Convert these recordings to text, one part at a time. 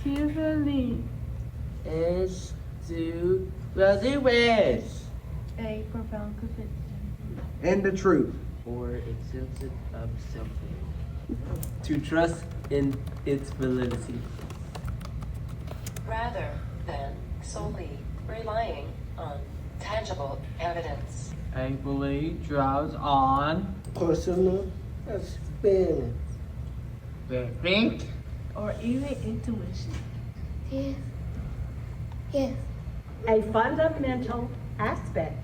Cheerfully. S to brother West. A profound conviction. And the truth. Or acceptance of something. To trust in its validity. Rather than solely relying on tangible evidence. A belief draws on Personal experience. think Or even intuition. Yes. Yes. A fundamental aspect.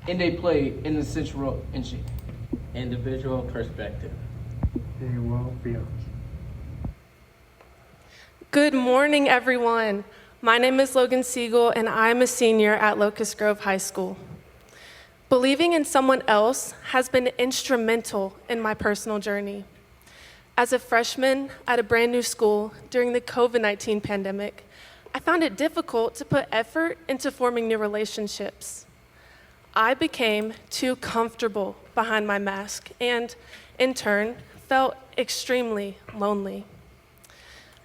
and they play an essential role in shape. Individual perspective. They will build. Good morning, everyone. My name is Logan Siegel, and I'm a senior at Locust Grove High School. Believing in someone else has been instrumental in my personal journey. As a freshman at a brand new school during the COVID-19 pandemic, I found it difficult to put effort into forming new relationships. I became too comfortable behind my mask and, in turn, felt extremely lonely.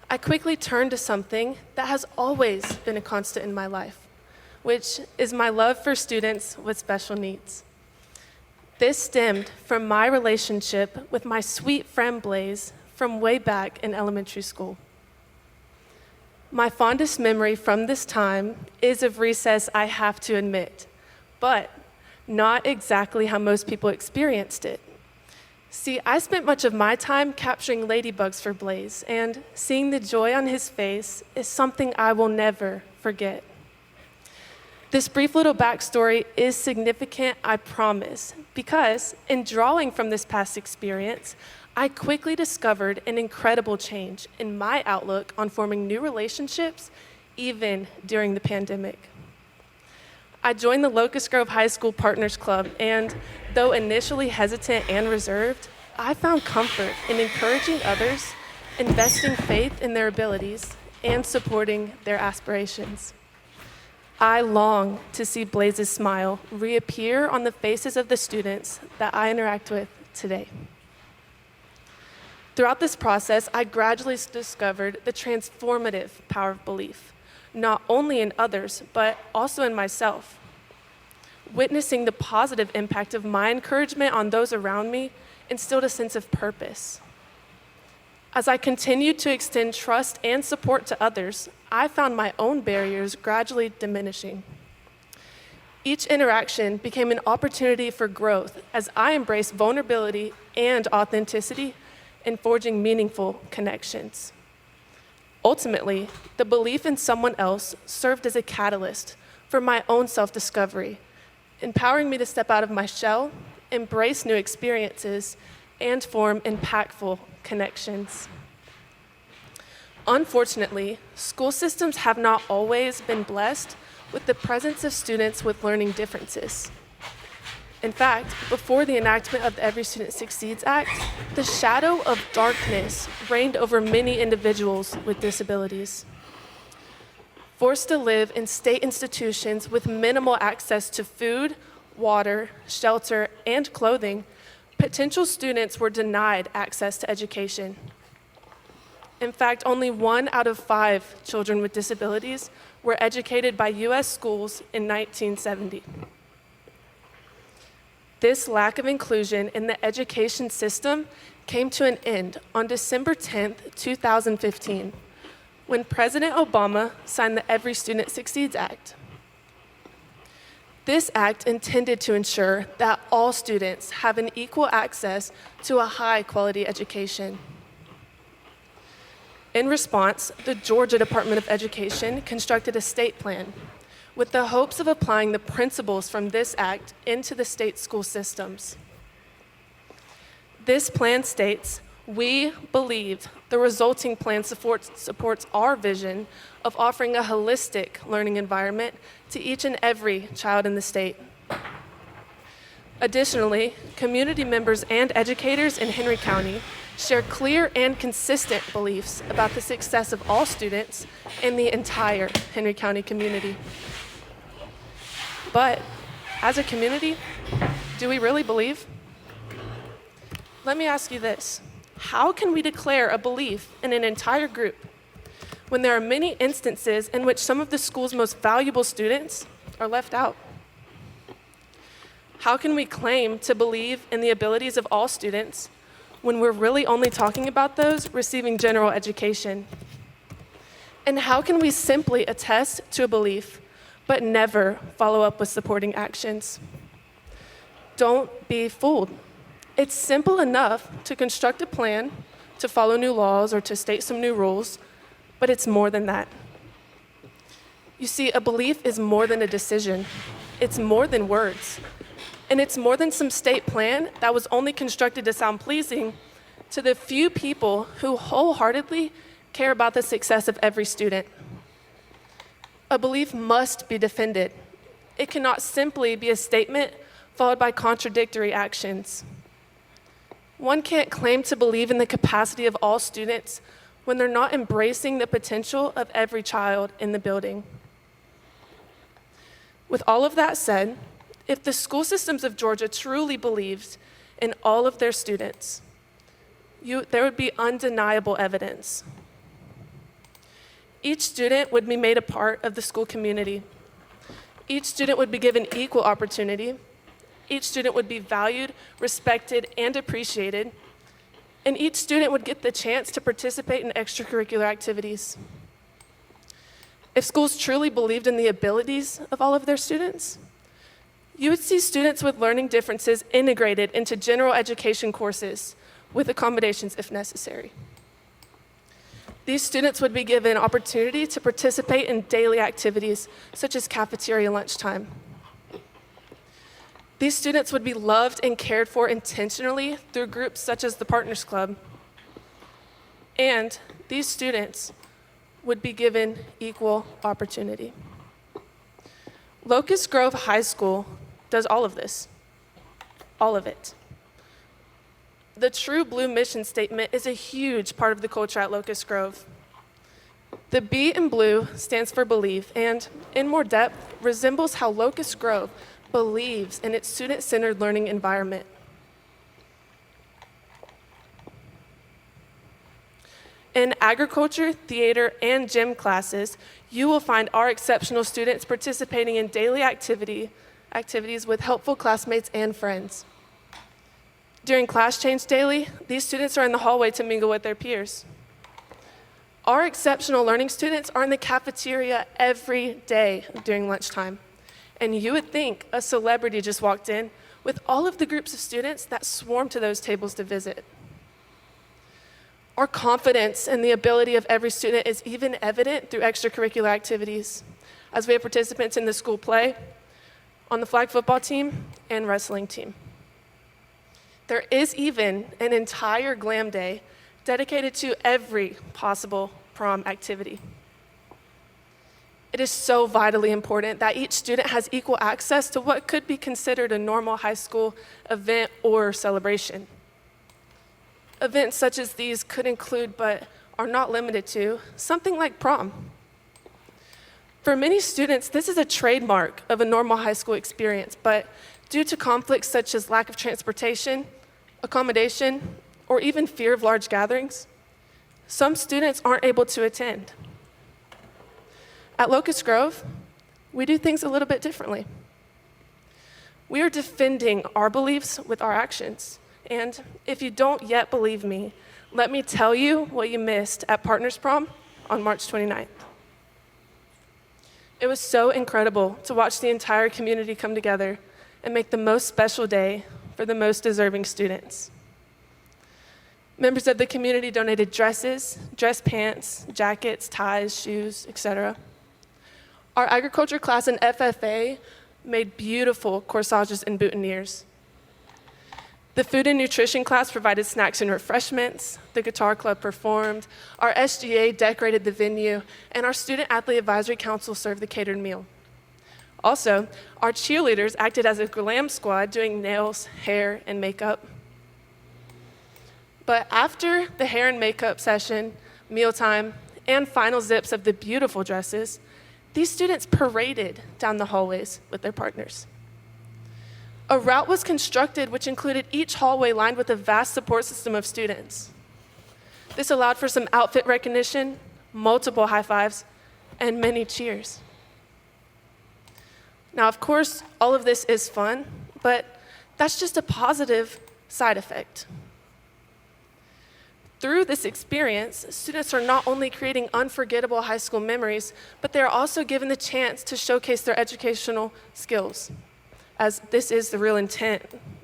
I quickly turned to something that has always been a constant in my life, which is my love for students with special needs. This stemmed from my relationship with my sweet friend Blaze from way back in elementary school. My fondest memory from this time is of recess, I have to admit, but not exactly how most people experienced it. See, I spent much of my time capturing ladybugs for Blaze, and seeing the joy on his face is something I will never forget. This brief little backstory is significant, I promise, because in drawing from this past experience, I quickly discovered an incredible change in my outlook on forming new relationships, even during the pandemic. I joined the Locust Grove High School Partners Club, and though initially hesitant and reserved, I found comfort in encouraging others, investing faith in their abilities, and supporting their aspirations. I long to see Blaze's smile reappear on the faces of the students that I interact with today. Throughout this process, I gradually discovered the transformative power of belief, not only in others, but also in myself. Witnessing the positive impact of my encouragement on those around me instilled a sense of purpose. As I continued to extend trust and support to others, I found my own barriers gradually diminishing. Each interaction became an opportunity for growth as I embraced vulnerability and authenticity in forging meaningful connections. Ultimately, the belief in someone else served as a catalyst for my own self-discovery, empowering me to step out of my shell, embrace new experiences, and form impactful connections. Unfortunately, school systems have not always been blessed with the presence of students with learning differences. In fact, before the enactment of the Every Student Succeeds Act, the shadow of darkness reigned over many individuals with disabilities. Forced to live in state institutions with minimal access to food, water, shelter, and clothing, potential students were denied access to education. In fact, only 1 out of 5 children with disabilities were educated by U.S. schools in 1970. This lack of inclusion in the education system came to an end on December 10, 2015, when President Obama signed the Every Student Succeeds Act. This act intended to ensure that all students have an equal access to a high-quality education. In response, the Georgia Department of Education constructed a state plan with the hopes of applying the principles from this act into the state school systems. This plan states, "We believe the resulting plan supports our vision of offering a holistic learning environment to each and every child in the state." Additionally, community members and educators in Henry County share clear and consistent beliefs about the success of all students in the entire Henry County community. But as a community, do we really believe? Let me ask you this. how can we declare a belief in an entire group when there are many instances in which some of the school's most valuable students are left out? How can we claim to believe in the abilities of all students when we're really only talking about those receiving general education? And how can we simply attest to a belief but never follow up with supporting actions? Don't be fooled. It's simple enough to construct a plan, to follow new laws, or to state some new rules, but it's more than that. You see, a belief is more than a decision. It's more than words. And it's more than some state plan that was only constructed to sound pleasing to the few people who wholeheartedly care about the success of every student. A belief must be defended. It cannot simply be a statement followed by contradictory actions. One can't claim to believe in the capacity of all students when they're not embracing the potential of every child in the building. With all of that said, if the school systems of Georgia truly believed in all of their students, there would be undeniable evidence. Each student would be made a part of the school community. Each student would be given equal opportunity. Each student would be valued, respected, and appreciated. And each student would get the chance to participate in extracurricular activities. If schools truly believed in the abilities of all of their students, you would see students with learning differences integrated into general education courses with accommodations if necessary. These students would be given opportunity to participate in daily activities such as cafeteria lunchtime. These students would be loved and cared for intentionally through groups such as the Partners Club. And these students would be given equal opportunity. Locust Grove High School does all of this, all of it. The True Blue mission statement is a huge part of the culture at Locust Grove. The B in blue stands for believe, and in more depth, resembles how Locust Grove believes in its student-centered learning environment. In agriculture, theater, and gym classes, you will find our exceptional students participating in daily activities with helpful classmates and friends. During class change daily, these students are in the hallway to mingle with their peers. Our exceptional learning students are in the cafeteria every day during lunchtime. And you would think a celebrity just walked in with all of the groups of students that swarm to those tables to visit. Our confidence in the ability of every student is even evident through extracurricular activities, as we have participants in the school play, on the flag football team, and wrestling team. There is even an entire glam day dedicated to every possible prom activity. It is so vitally important that each student has equal access to what could be considered a normal high school event or celebration. Events such as these could include, but are not limited to, something like prom. For many students, this is a trademark of a normal high school experience, but due to conflicts such as lack of transportation, accommodation, or even fear of large gatherings, some students aren't able to attend. At Locust Grove, we do things a little bit differently. We are defending our beliefs with our actions. And if you don't yet believe me, let me tell you what you missed at Partners Prom on March 29th. It was so incredible to watch the entire community come together and make the most special day for the most deserving students. Members of the community donated dresses, dress pants, jackets, ties, shoes, etc. Our agriculture class and FFA made beautiful corsages and boutonnieres. The food and nutrition class provided snacks and refreshments, the guitar club performed, our SGA decorated the venue, and our Student Athlete Advisory Council served the catered meal. Also, our cheerleaders acted as a glam squad doing nails, hair, and makeup. But after the hair and makeup session, mealtime, and final zips of the beautiful dresses, these students paraded down the hallways with their partners. A route was constructed which included each hallway lined with a vast support system of students. This allowed for some outfit recognition, multiple high fives, and many cheers. Now, of course, all of this is fun, but that's just a positive side effect. Through this experience, students are not only creating unforgettable high school memories, but they're also given the chance to showcase their educational skills, as this is the real intent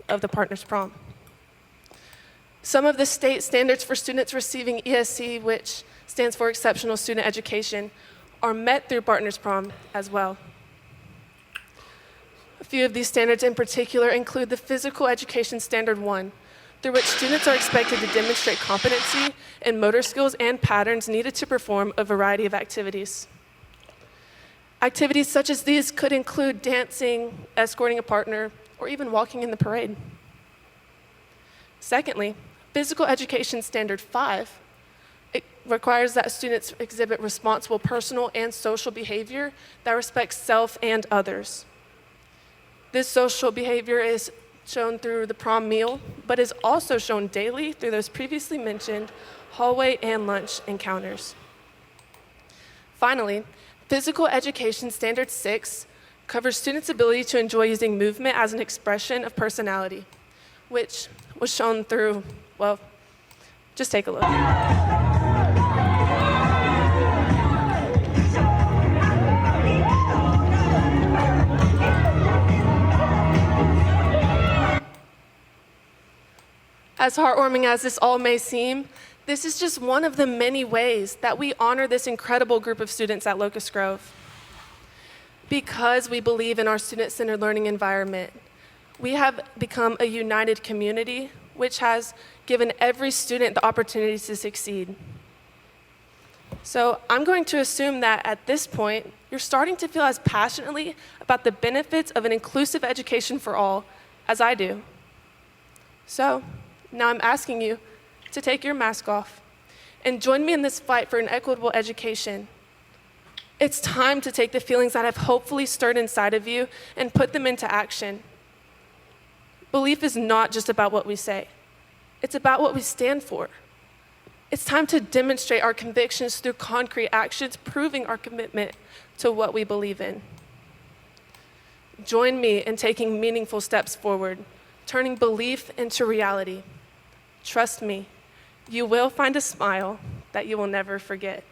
of the Partners Prom. Some of the state standards for students receiving ESC, which stands for Exceptional Student Education, are met through Partners Prom as well. A few of these standards in particular include the Physical Education Standard 1, through which students are expected to demonstrate competency in motor skills and patterns needed to perform a variety of activities. Activities such as these could include dancing, escorting a partner, or even walking in the parade. Secondly, Physical Education Standard 5, it requires that students exhibit responsible personal and social behavior that respects self and others. This social behavior is shown through the prom meal, but is also shown daily through those previously mentioned hallway and lunch encounters. Finally, Physical Education Standard 6 covers students' ability to enjoy using movement as an expression of personality, which was shown through, well, just take a look. As heartwarming as this all may seem, this is just one of the many ways that we honor this incredible group of students at Locust Grove. Because we believe in our student-centered learning environment, we have become a united community, which has given every student the opportunity to succeed. So I'm going to assume that at this point, you're starting to feel as passionately about the benefits of an inclusive education for all as I do. So now I'm asking you to take your mask off and join me in this fight for an equitable education. It's time to take the feelings that have hopefully stirred inside of you and put them into action. Belief is not just about what we say. It's about what we stand for. It's time to demonstrate our convictions through concrete actions, proving our commitment to what we believe in. Join me in taking meaningful steps forward, turning belief into reality. Trust me, you will find a smile that you will never forget.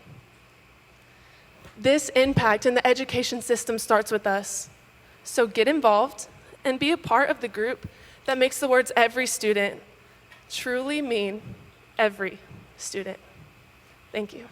This impact in the education system starts with us. So get involved and be a part of the group that makes the words every student truly mean every student. Thank you.